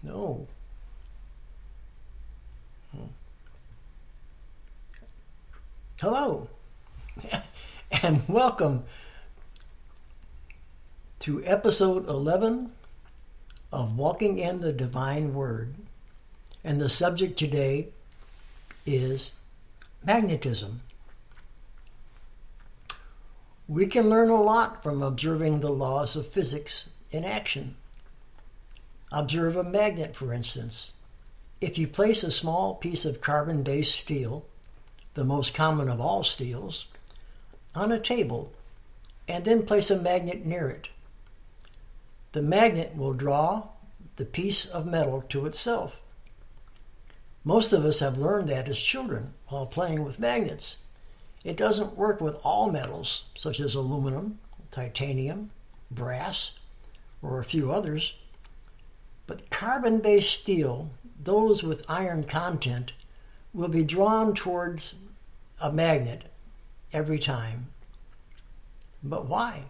No. Hello, and welcome to episode 11 of Walking in the Divine Word. And the subject today is magnetism. We can learn a lot from observing the laws of physics in action. Observe a magnet, for instance. If you place a small piece of carbon-based steel, the most common of all steels, on a table, and then place a magnet near it, the magnet will draw the piece of metal to itself. Most of us have learned that as children while playing with magnets. It doesn't work with all metals, such as aluminum, titanium, brass, or a few others. But carbon-based steel, those with iron content, will be drawn towards a magnet every time. But why?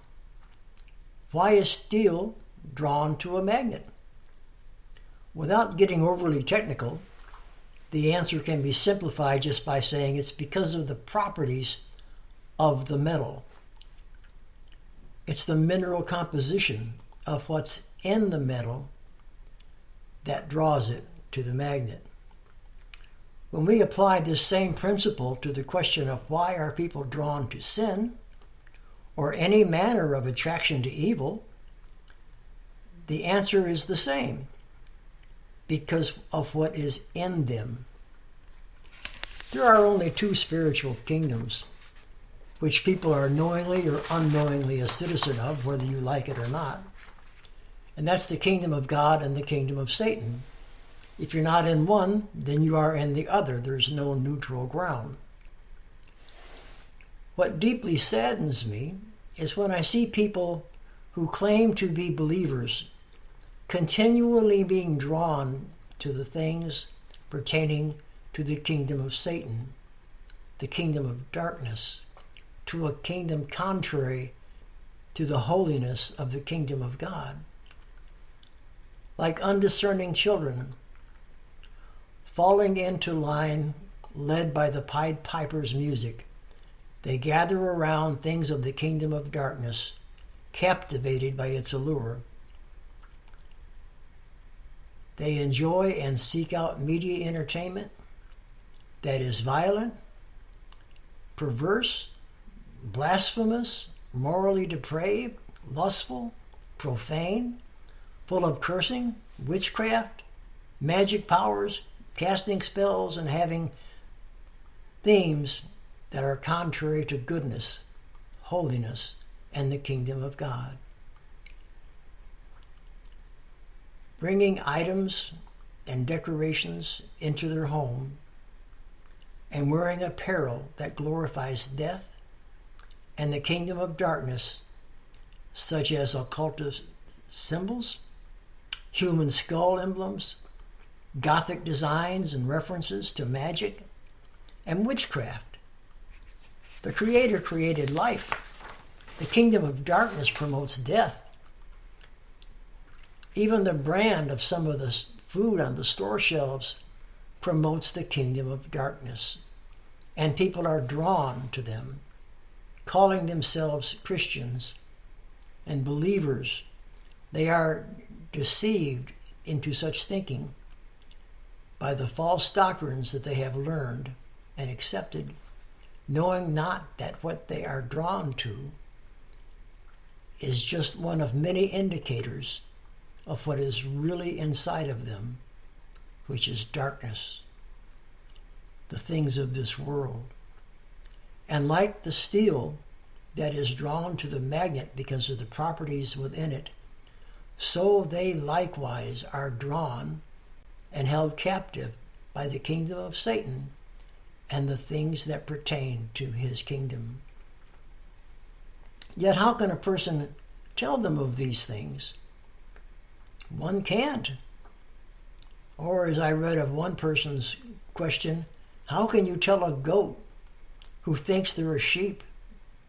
Why is steel drawn to a magnet? Without getting overly technical, the answer can be simplified just by saying it's because of the properties of the metal. It's the mineral composition of what's in the metal that draws it to the magnet. When we apply this same principle to the question of why are people drawn to sin or any manner of attraction to evil, the answer is the same, because of what is in them. There are only two spiritual kingdoms, which people are knowingly or unknowingly a citizen of, whether you like it or not. And that's the kingdom of God and the kingdom of Satan. If you're not in one, then you are in the other. There's no neutral ground. What deeply saddens me is when I see people who claim to be believers continually being drawn to the things pertaining to the kingdom of Satan, the kingdom of darkness, to a kingdom contrary to the holiness of the kingdom of God. Like undiscerning children, falling into line led by the Pied Piper's music, they gather around things of the kingdom of darkness, captivated by its allure. They enjoy and seek out media entertainment that is violent, perverse, blasphemous, morally depraved, lustful, profane, full of cursing, witchcraft, magic powers, casting spells, and having themes that are contrary to goodness, holiness, and the kingdom of God. Bringing items and decorations into their home and wearing apparel that glorifies death and the kingdom of darkness, such as occultic symbols, human skull emblems, Gothic designs and references to magic, and witchcraft. The Creator created life. The kingdom of darkness promotes death. Even the brand of some of the food on the store shelves promotes the kingdom of darkness, and people are drawn to them, calling themselves Christians and believers. They are deceived into such thinking by the false doctrines that they have learned and accepted, knowing not that what they are drawn to is just one of many indicators of what is really inside of them, which is darkness, the things of this world. And like the steel that is drawn to the magnet because of the properties within it, so they likewise are drawn and held captive by the kingdom of Satan and the things that pertain to his kingdom. Yet how can a person tell them of these things? One can't. Or as I read of one person's question, how can you tell a goat who thinks they're a sheep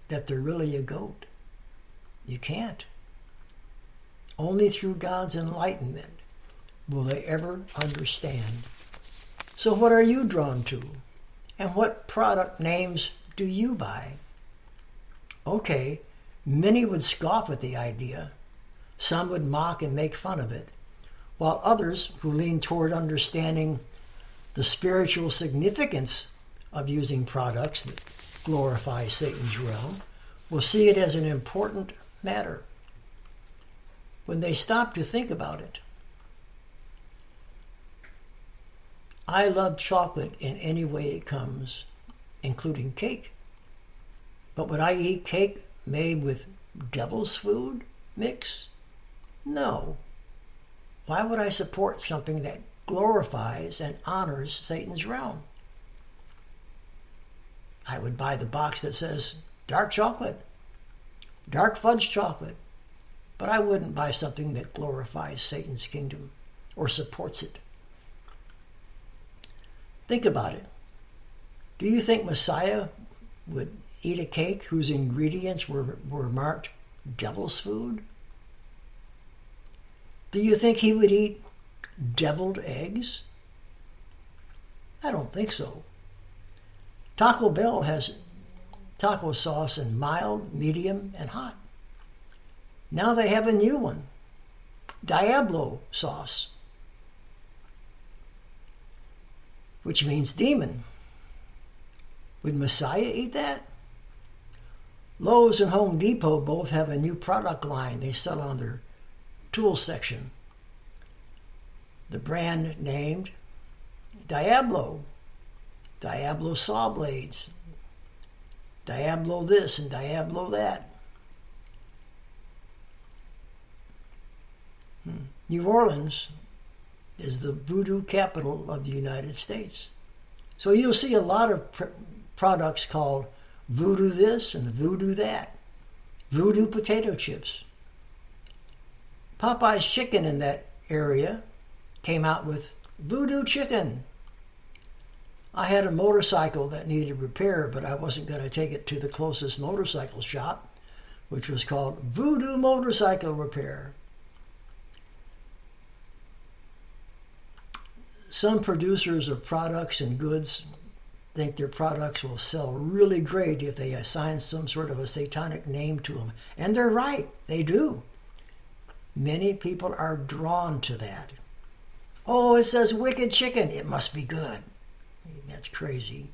that they're really a goat? You can't. Only through God's enlightenment will they ever understand. So what are you drawn to? And what product names do you buy? Okay, many would scoff at the idea. Some would mock and make fun of it, while others who lean toward understanding the spiritual significance of using products that glorify Satan's realm will see it as an important matter when they stop to think about it. I love chocolate in any way it comes, including cake. But would I eat cake made with devil's food mix? No. Why would I support something that glorifies and honors Satan's realm? I would buy the box that says dark chocolate, dark fudge chocolate, but I wouldn't buy something that glorifies Satan's kingdom or supports it. Think about it. Do you think Messiah would eat a cake whose ingredients were marked devil's food? Do you think he would eat deviled eggs? I don't think so. Taco Bell has taco sauce in mild, medium, and hot. Now they have a new one, Diablo sauce, which means demon. Would Messiah eat that? Lowe's and Home Depot both have a new product line they sell on their tool section. The brand named Diablo. Diablo saw blades. Diablo this and Diablo that. New Orleans is the voodoo capital of the United States. So you'll see a lot of products called voodoo this and voodoo that. Voodoo potato chips. Popeye's Chicken in that area came out with voodoo chicken. I had a motorcycle that needed repair, but I wasn't going to take it to the closest motorcycle shop, which was called Voodoo Motorcycle Repair. Some producers of products and goods think their products will sell really great if they assign some sort of a satanic name to them. And they're right, they do. Many people are drawn to that. Oh, it says wicked chicken, it must be good. That's crazy.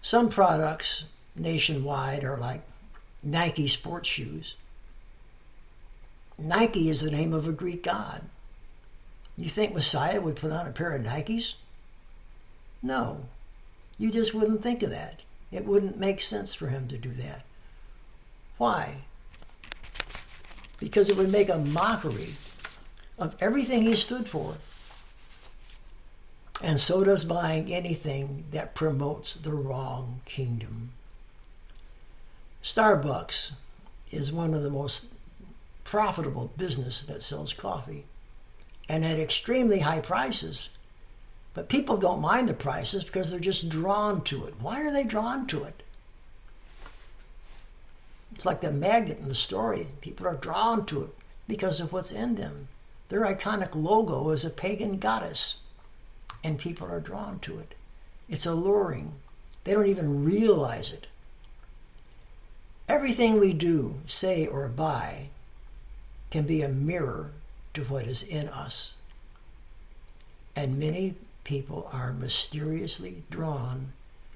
Some products nationwide are like Nike sports shoes. Nike is the name of a Greek god. You think Messiah would put on a pair of Nikes? No. You just wouldn't think of that. It wouldn't make sense for him to do that. Why? Because it would make a mockery of everything he stood for. And so does buying anything that promotes the wrong kingdom. Starbucks is one of the most profitable businesses that sells coffee, and at extremely high prices. But people don't mind the prices because they're just drawn to it. Why are they drawn to it? It's like the magnet in the story. People are drawn to it because of what's in them. Their iconic logo is a pagan goddess, and people are drawn to it. It's alluring. They don't even realize it. Everything we do, say, or buy can be a mirror to what is in us. And many people are mysteriously drawn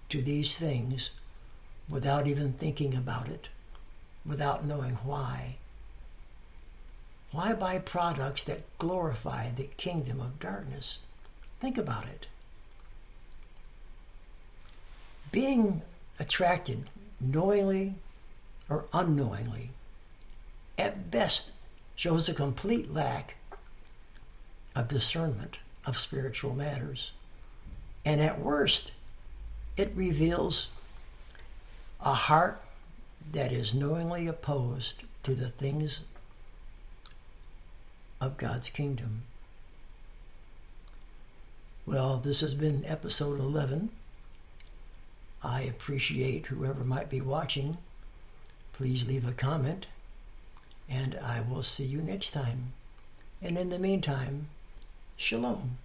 to these things without even thinking about it, without knowing why. Why buy products that glorify the kingdom of darkness? Think about it. Being attracted knowingly or unknowingly, at best, shows a complete lack of discernment of spiritual matters. And at worst, it reveals a heart that is knowingly opposed to the things of God's kingdom. Well, this has been episode 11. I appreciate whoever might be watching. Please leave a comment, and I will see you next time. And in the meantime, shalom.